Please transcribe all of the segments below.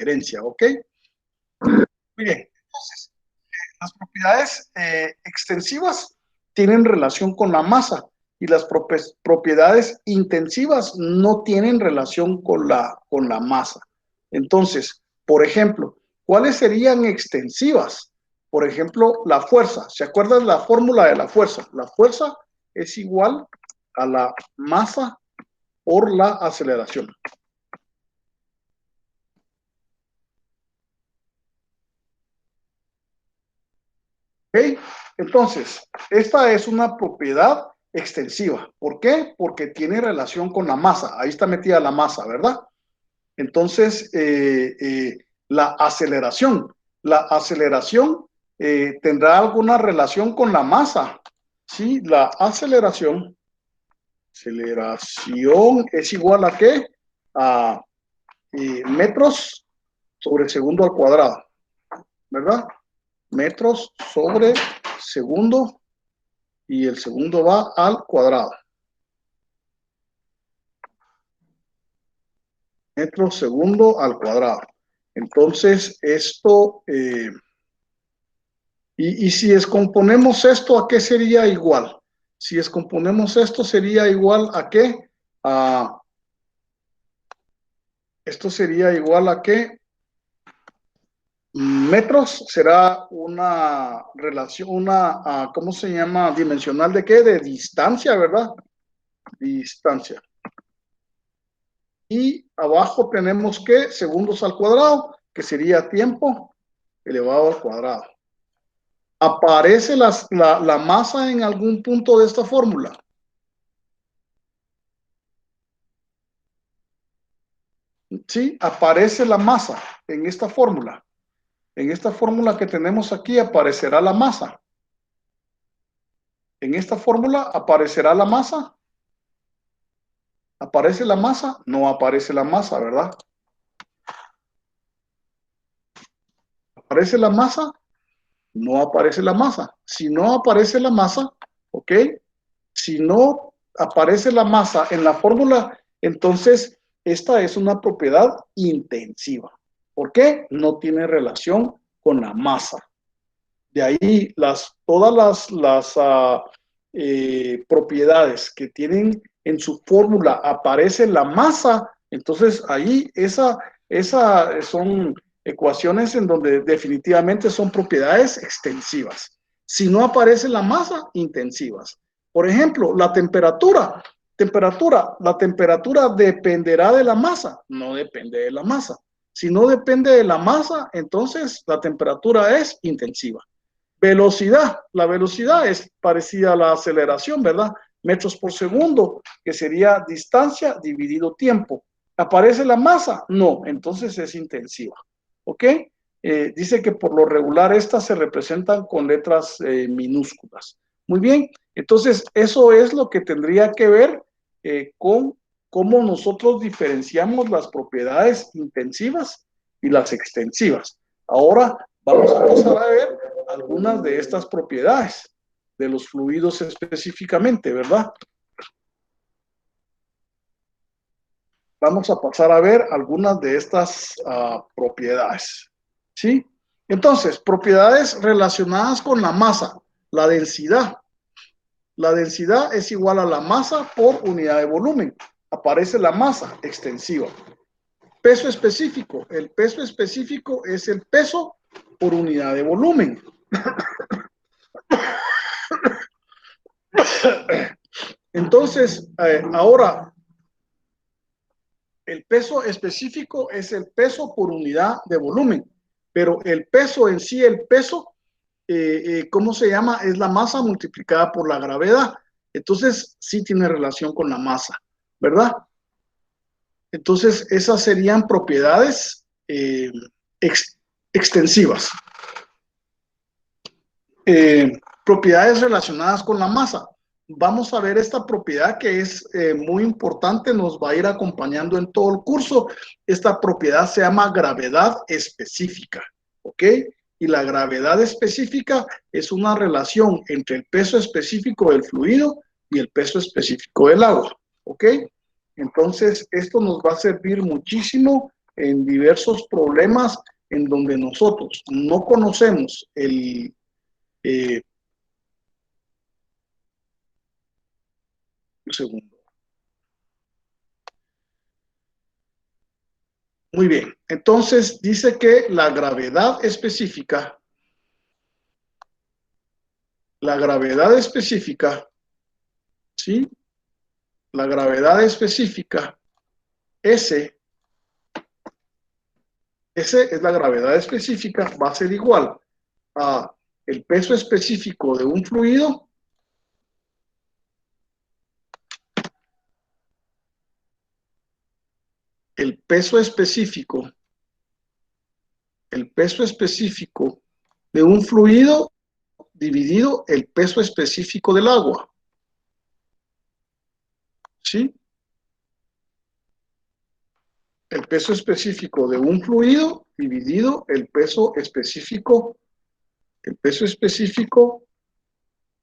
diferencia, ¿ok? Muy bien, entonces, las propiedades extensivas tienen relación con la masa y las propiedades intensivas no tienen relación con la masa. Entonces, por ejemplo, ¿cuáles serían extensivas? Por ejemplo, la fuerza. ¿Se acuerdan la fórmula de la fuerza? La fuerza es igual a la masa por la aceleración. ¿Ok? Entonces, esta es una propiedad extensiva. ¿Por qué? Porque tiene relación con la masa. Ahí está metida la masa, ¿verdad? Entonces, la aceleración. La aceleración tendrá alguna relación con la masa. ¿Sí? La aceleración es igual a ¿qué? A metros sobre segundo al cuadrado, ¿verdad? Metros sobre segundo y el segundo va al cuadrado. Metros segundo al cuadrado. Entonces, esto, y si descomponemos esto, ¿a qué sería igual? Si descomponemos esto, sería igual a qué? Esto sería igual a qué? Metros será una relación, ¿cómo se llama? Dimensional de qué? De distancia, ¿verdad? Distancia. Y abajo tenemos que segundos al cuadrado, que sería tiempo elevado al cuadrado. ¿Aparece la masa en algún punto de esta fórmula? Sí, aparece la masa en esta fórmula. En esta fórmula que tenemos aquí aparecerá la masa. En esta fórmula aparecerá la masa. ¿Aparece la masa? No aparece la masa, ¿verdad? ¿Aparece la masa? No aparece la masa. Si no aparece la masa, ¿ok? Si no aparece la masa en la fórmula, entonces esta es una propiedad intensiva. ¿Por qué? No tiene relación con la masa. De ahí todas las propiedades que tienen en su fórmula aparece la masa, entonces ahí esa son ecuaciones en donde definitivamente son propiedades extensivas. Si no aparece la masa, intensivas. Por ejemplo, la temperatura. La temperatura dependerá de la masa, no depende de la masa. Si no depende de la masa, entonces la temperatura es intensiva. Velocidad, la velocidad es parecida a la aceleración, ¿verdad? Metros por segundo, que sería distancia dividido tiempo. ¿Aparece la masa? No, entonces es intensiva. ¿Ok? Dice que por lo regular estas se representan con letras minúsculas. Muy bien, entonces eso es lo que tendría que ver con cómo nosotros diferenciamos las propiedades intensivas y las extensivas. Ahora vamos a pasar a ver algunas de estas propiedades de los fluidos específicamente, ¿verdad? Vamos a pasar a ver algunas de estas propiedades, ¿sí? Entonces, propiedades relacionadas con la masa, la densidad. La densidad es igual a la masa por unidad de volumen. Aparece la masa extensiva. Peso específico. El peso específico es el peso por unidad de volumen. Entonces, ahora, el peso específico es el peso por unidad de volumen, pero el peso en sí, el peso, ¿cómo se llama? Es la masa multiplicada por la gravedad. Entonces, sí tiene relación con la masa, ¿verdad? Entonces, esas serían propiedades extensivas. Propiedades relacionadas con la masa. Vamos a ver esta propiedad que es muy importante, nos va a ir acompañando en todo el curso. Esta propiedad se llama gravedad específica, ¿ok? Y la gravedad específica es una relación entre el peso específico del fluido y el peso específico del agua, ¿ok? Entonces, esto nos va a servir muchísimo en diversos problemas en donde nosotros no conocemos un segundo. Muy bien, entonces dice que la gravedad específica, ¿sí? La gravedad específica, S es la gravedad específica, va a ser igual a el peso específico de un fluido el peso específico de un fluido dividido el peso específico del agua. ¿Sí? El peso específico de un fluido dividido el peso específico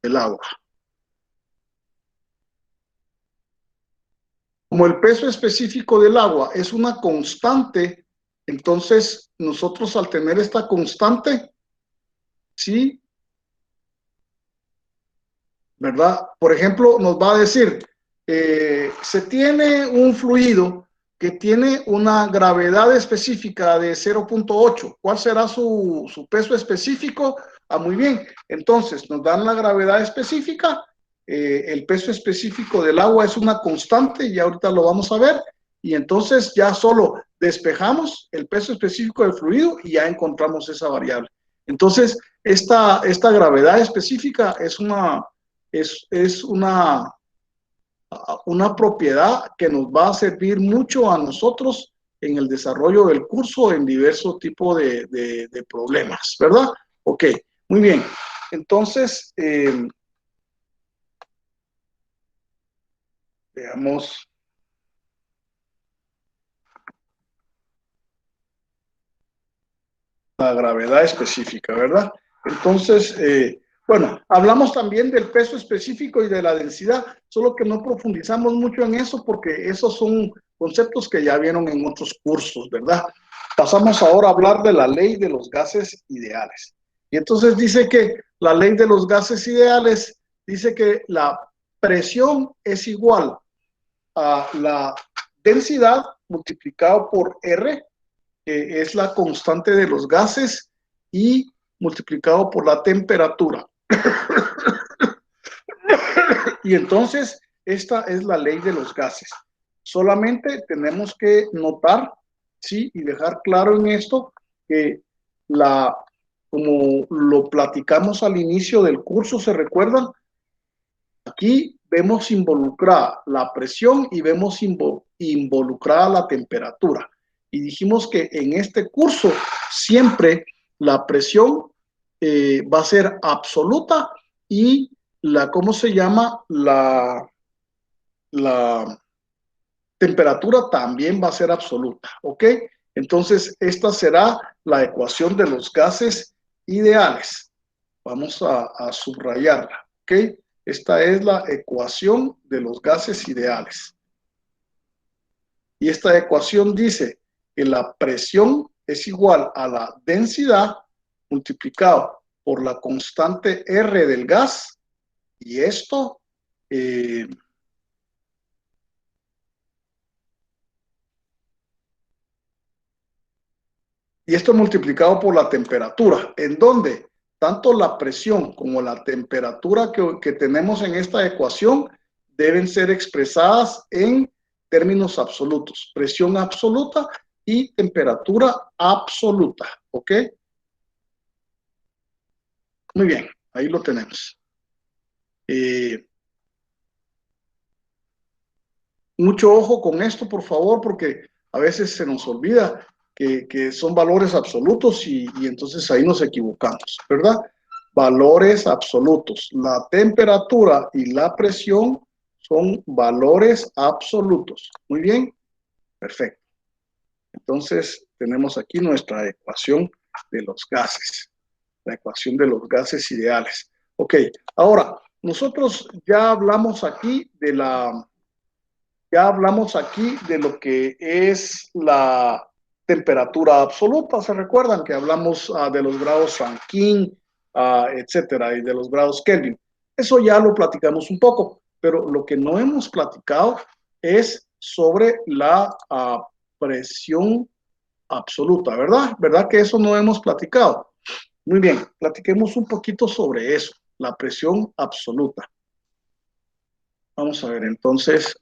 del agua. Como el peso específico del agua es una constante, entonces nosotros al tener esta constante, ¿sí? ¿Verdad? Por ejemplo, nos va a decir, se tiene un fluido que tiene una gravedad específica de 0.8. ¿Cuál será su peso específico? Ah, muy bien. Entonces, nos dan la gravedad específica. El peso específico del agua es una constante, y ahorita lo vamos a ver. Y entonces ya solo despejamos el peso específico del fluido y ya encontramos esa variable. Entonces, esta gravedad específica es una propiedad que nos va a servir mucho a nosotros en el desarrollo del curso en diversos tipos de problemas, ¿verdad? Ok, muy bien. Entonces, veamos. La gravedad específica, ¿verdad? Entonces, bueno, hablamos también del peso específico y de la densidad, solo que no profundizamos mucho en eso porque esos son conceptos que ya vieron en otros cursos, ¿verdad? Pasamos ahora a hablar de la ley de los gases ideales. Y entonces dice que la ley de los gases ideales dice que la presión es igual a la densidad multiplicado por R, que es la constante de los gases, y multiplicado por la temperatura. Y entonces, esta es la ley de los gases. Solamente tenemos que notar, sí, y dejar claro en esto, que como lo platicamos al inicio del curso, ¿se recuerdan? Aquí vemos involucrada la presión y vemos involucrada la temperatura. Y dijimos que en este curso siempre la presión va a ser absoluta y ¿cómo se llama? La temperatura también va a ser absoluta, ¿ok? Entonces, esta será la ecuación de los gases ideales. Vamos a subrayarla, ¿ok? Esta es la ecuación de los gases ideales. Y esta ecuación dice que la presión es igual a la densidad multiplicado por la constante R del gas, y esto y esto multiplicado por la temperatura, en donde tanto la presión como la temperatura que tenemos en esta ecuación deben ser expresadas en términos absolutos, presión absoluta y temperatura absoluta, ¿ok? Muy bien, ahí lo tenemos. Mucho ojo con esto, por favor, porque a veces se nos olvida que son valores absolutos y entonces ahí nos equivocamos, ¿verdad? Valores absolutos. La temperatura y la presión son valores absolutos. Muy bien, perfecto. Entonces tenemos aquí nuestra ecuación de los gases, la ecuación de los gases ideales. Ok, ahora, nosotros ya hablamos aquí de lo que es temperatura absoluta. ¿Se recuerdan que hablamos de los grados Rankine, etcétera, y de los grados Kelvin? Eso ya lo platicamos un poco, pero lo que no hemos platicado es sobre la presión absoluta, ¿verdad? ¿Verdad que eso no hemos platicado? Muy bien, platiquemos un poquito sobre eso, la presión absoluta. Vamos a ver, entonces,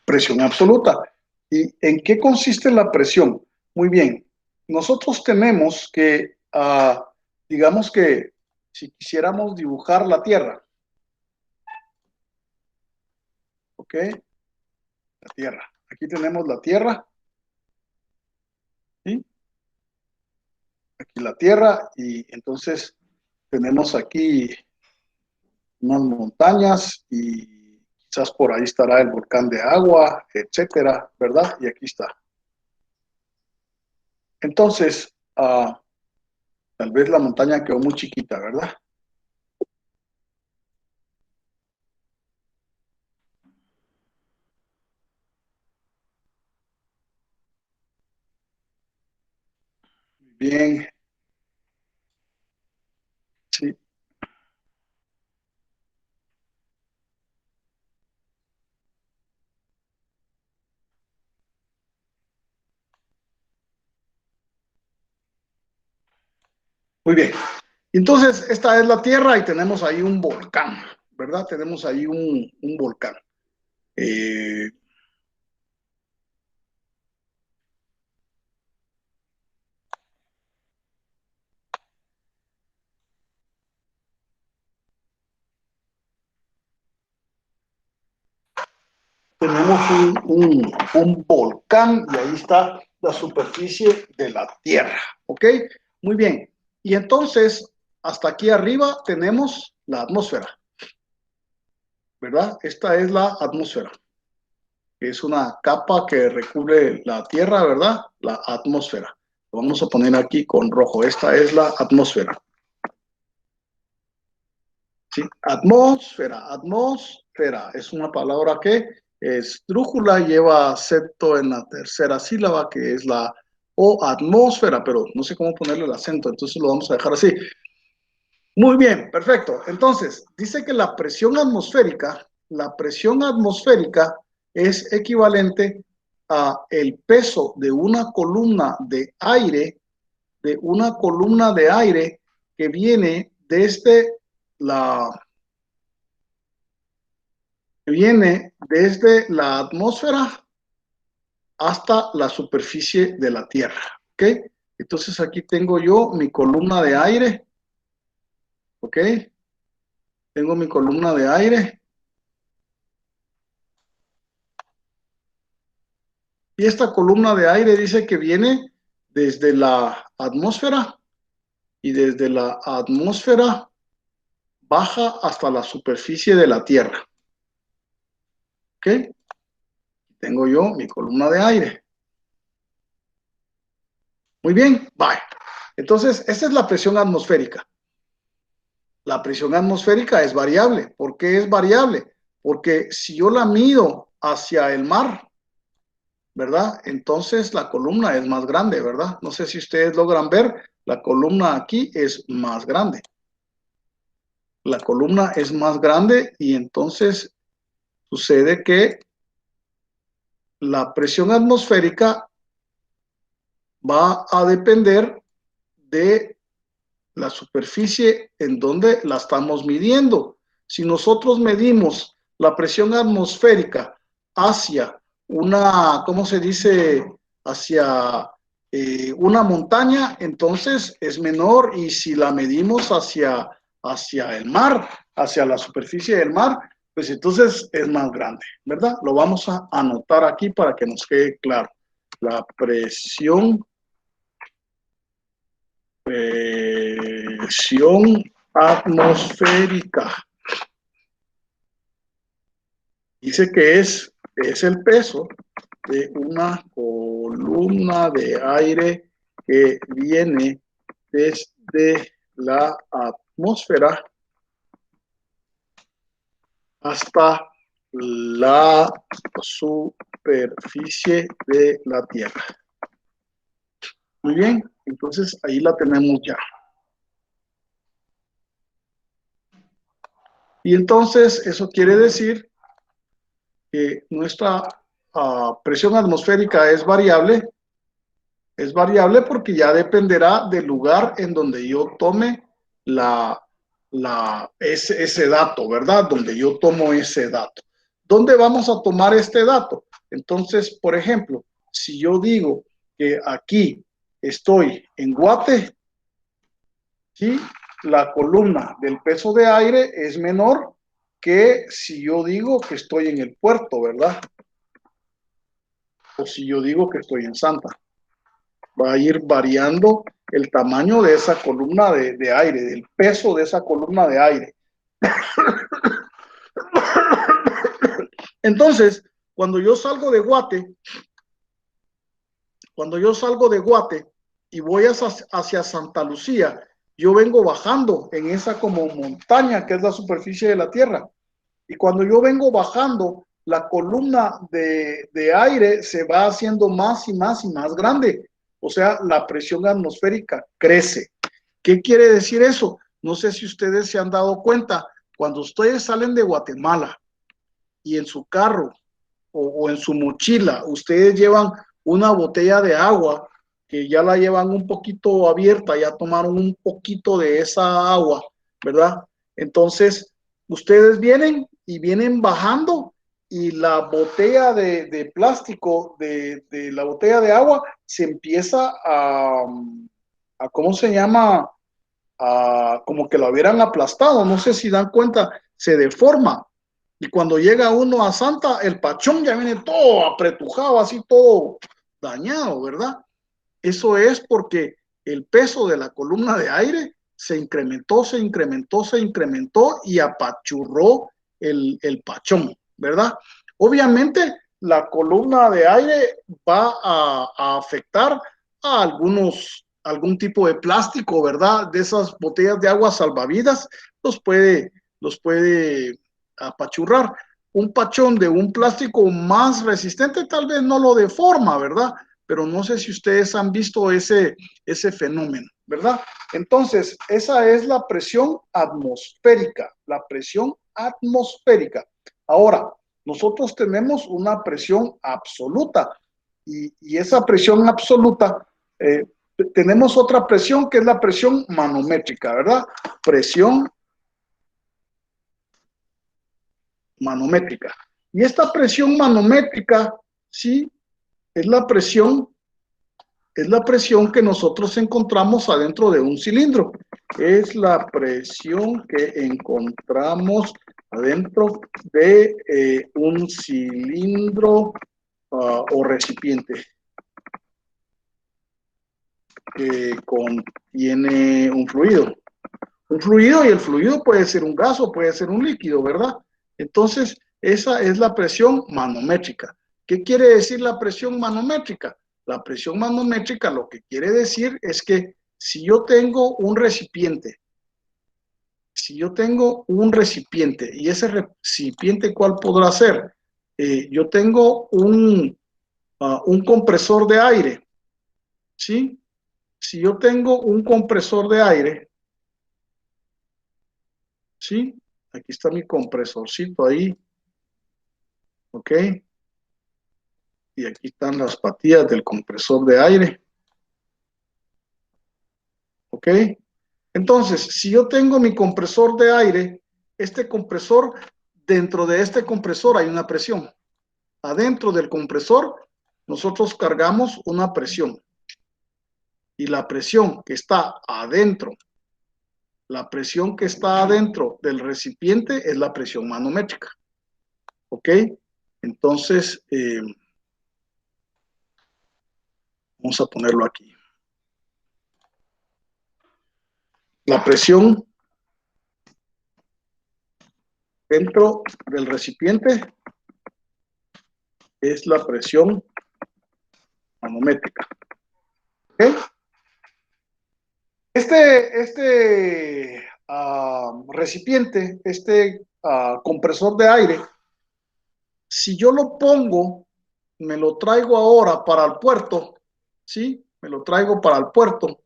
presión absoluta. ¿Y en qué consiste la presión? Muy bien, nosotros tenemos que, digamos que si quisiéramos dibujar la Tierra, ¿ok? La Tierra. Aquí tenemos la Tierra, ¿sí? Aquí la Tierra y entonces tenemos aquí unas montañas y quizás por ahí estará el volcán de agua, etcétera, ¿verdad? Y aquí está. Entonces, tal vez la montaña quedó muy chiquita, ¿verdad? Bien, sí, muy bien. Entonces, esta es la Tierra y tenemos ahí un volcán, ¿verdad? Tenemos ahí un volcán. Eh, tenemos un volcán y ahí está la superficie de la Tierra, ¿ok? Muy bien. Y entonces, hasta aquí arriba tenemos la atmósfera, ¿verdad? Esta es la atmósfera. Es una capa que recubre la Tierra, ¿verdad? La atmósfera. Lo vamos a poner aquí con rojo. Esta es la atmósfera. ¿Sí? Atmósfera, atmósfera. Es una palabra que es drújula, lleva acento en la tercera sílaba, que es la O, atmósfera, pero no sé cómo ponerle el acento, entonces lo vamos a dejar así. Muy bien, perfecto. Entonces, dice que la presión atmosférica es equivalente a el peso de una columna de aire que viene la, desde la atmósfera hasta la superficie de la Tierra. ¿Ok? Entonces aquí tengo yo mi columna de aire. ¿Ok? Tengo mi columna de aire. Y esta columna de aire dice que viene desde la atmósfera y desde la atmósfera baja hasta la superficie de la Tierra. ¿Ok? Tengo yo mi columna de aire. Muy bien, bye. Entonces, esta es la presión atmosférica. La presión atmosférica es variable. ¿Por qué es variable? Porque si yo la mido hacia el mar, ¿verdad? Entonces la columna es más grande, ¿verdad? No sé si ustedes logran ver, la columna aquí es más grande. La columna es más grande y entonces sucede que la presión atmosférica va a depender de la superficie en donde la estamos midiendo. Si nosotros medimos la presión atmosférica hacia ¿cómo se dice? Hacia una montaña, entonces es menor y si la medimos hacia el mar, hacia la superficie del mar, pues entonces es más grande, ¿verdad? Lo vamos a anotar aquí para que nos quede claro. La presión atmosférica. Dice que es el peso de una columna de aire que viene desde la atmósfera hasta la superficie de la Tierra. Muy bien, entonces ahí la tenemos ya. Y entonces eso quiere decir que nuestra presión atmosférica es variable porque ya dependerá del lugar en donde yo tome ese dato, ¿verdad? Donde yo tomo ese dato. ¿Dónde vamos a tomar este dato? Entonces, por ejemplo, si yo digo que aquí estoy en Guate, ¿sí? La columna del peso de aire es menor que si yo digo que estoy en el puerto, ¿verdad? O si yo digo que estoy en Santa. Va a ir variando el tamaño de esa columna de aire, del peso de esa columna de aire. Entonces, cuando yo salgo de Guate y voy hacia Santa Lucía, yo vengo bajando en esa como montaña que es la superficie de la Tierra. Y cuando yo vengo bajando, la columna de aire se va haciendo más y más y más grande. O sea, la presión atmosférica crece. ¿Qué quiere decir eso? No sé si ustedes se han dado cuenta, cuando ustedes salen de Guatemala y en su carro o en su mochila, ustedes llevan una botella de agua que ya la llevan un poquito abierta, ya tomaron un poquito de esa agua, ¿verdad? Entonces, ustedes vienen bajando y la botella de plástico de la botella de agua se empieza a ¿cómo se llama? Como que lo hubieran aplastado, no sé si dan cuenta, se deforma. Y cuando llega uno a Santa, el pachón ya viene todo apretujado, así todo dañado, ¿verdad? Eso es porque el peso de la columna de aire se incrementó y apachurró el pachón, ¿verdad? Obviamente, la columna de aire va a afectar a algún tipo de plástico, ¿verdad? De esas botellas de agua salvavidas, los puede apachurrar. Un pachón de un plástico más resistente tal vez no lo deforma, ¿verdad? Pero no sé si ustedes han visto ese fenómeno, ¿verdad? Entonces, esa es la presión atmosférica, la presión atmosférica. Ahora, nosotros tenemos una presión absoluta y esa presión absoluta, tenemos otra presión que es la presión manométrica, ¿verdad? Presión manométrica. Y esta presión manométrica, sí, es la presión que nosotros encontramos adentro de un cilindro. Es la presión que encontramos adentro de un cilindro o recipiente que contiene un fluido. Un fluido, y el fluido puede ser un gas o puede ser un líquido, ¿verdad? Entonces, esa es la presión manométrica. ¿Qué quiere decir la presión manométrica? La presión manométrica lo que quiere decir es que si yo tengo un recipiente, y ese recipiente, ¿cuál podrá ser? Yo tengo un compresor de aire, ¿sí? Si yo tengo un compresor de aire, ¿sí? Aquí está mi compresorcito ahí, ¿ok? Y aquí están las patillas del compresor de aire, ¿ok? Entonces, si yo tengo mi compresor de aire, este compresor, dentro de este compresor hay una presión. Adentro del compresor, nosotros cargamos una presión. Y la presión que está adentro del recipiente es la presión manométrica, ¿ok? Entonces, vamos a ponerlo aquí. La presión dentro del recipiente es la presión manométrica. ¿Okay? Este recipiente, compresor de aire, si yo lo pongo me lo traigo ahora para el puerto, ¿sí? Me lo traigo para el puerto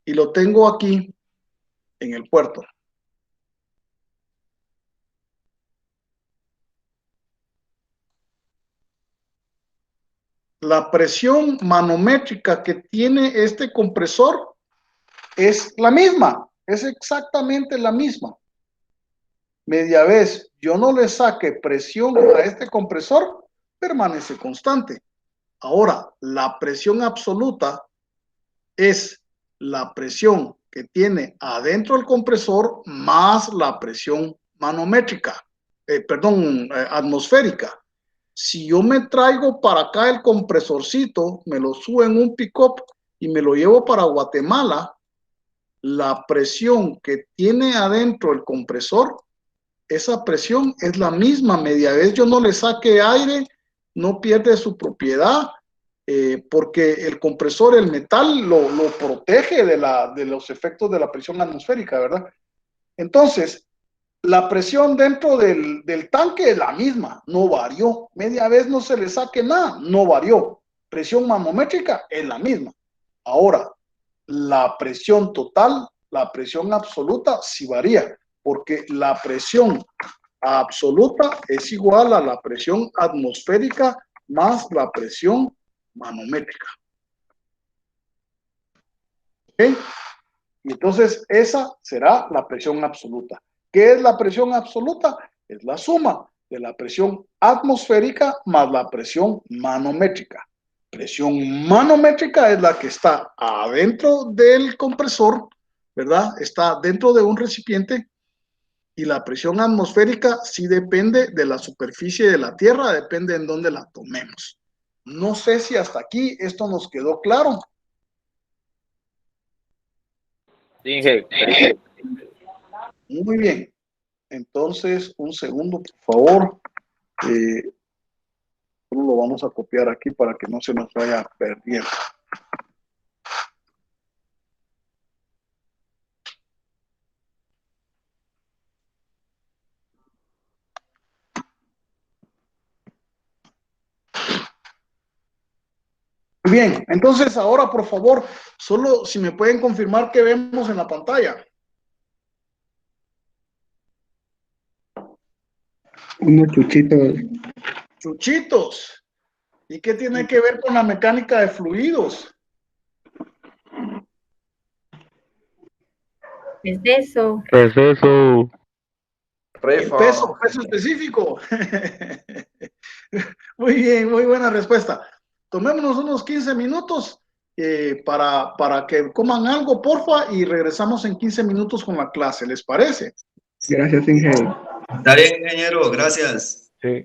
y lo tengo aquí en el puerto. La presión manométrica que tiene este compresor es la misma, es exactamente la misma. Media vez yo no le saque presión a este compresor, permanece constante. Ahora, la presión absoluta es la presión que tiene adentro el compresor más la presión manométrica, atmosférica. Si yo me traigo para acá el compresorcito, me lo subo en un pick-up y me lo llevo para Guatemala, la presión que tiene adentro el compresor, esa presión es la misma, media vez yo no le saque aire, no pierde su propiedad, porque el compresor, el metal, lo protege de los efectos de la presión atmosférica, ¿verdad? Entonces, la presión dentro del tanque es la misma, no varió. Media vez no se le saque nada, no varió. Presión manométrica es la misma. Ahora, la presión total, la presión absoluta sí varía, porque la presión absoluta es igual a la presión atmosférica más la presión manométrica. ¿Ok? Y entonces esa será la presión absoluta. ¿Qué es la presión absoluta? Es la suma de la presión atmosférica más la presión manométrica. Presión manométrica es la que está adentro del compresor, ¿verdad? Está dentro de un recipiente, y la presión atmosférica sí depende de la superficie de la Tierra, depende en dónde la tomemos. No sé si hasta aquí esto nos quedó claro. Inge, Muy bien. Entonces, un segundo, por favor. Solo lo vamos a copiar aquí para que no se nos vaya perdiendo. Muy bien, entonces ahora, por favor, solo si me pueden confirmar qué vemos en la pantalla. Unos chuchitos. Chuchitos. ¿Y qué tiene que ver con la mecánica de fluidos? Es eso. ¿qué es eso? El peso específico. Muy bien, muy buena respuesta. Tomémonos unos 15 minutos para que coman algo, porfa, y regresamos en 15 minutos con la clase. ¿Les parece? Gracias, Inge. Está bien, ingeniero, gracias. Sí.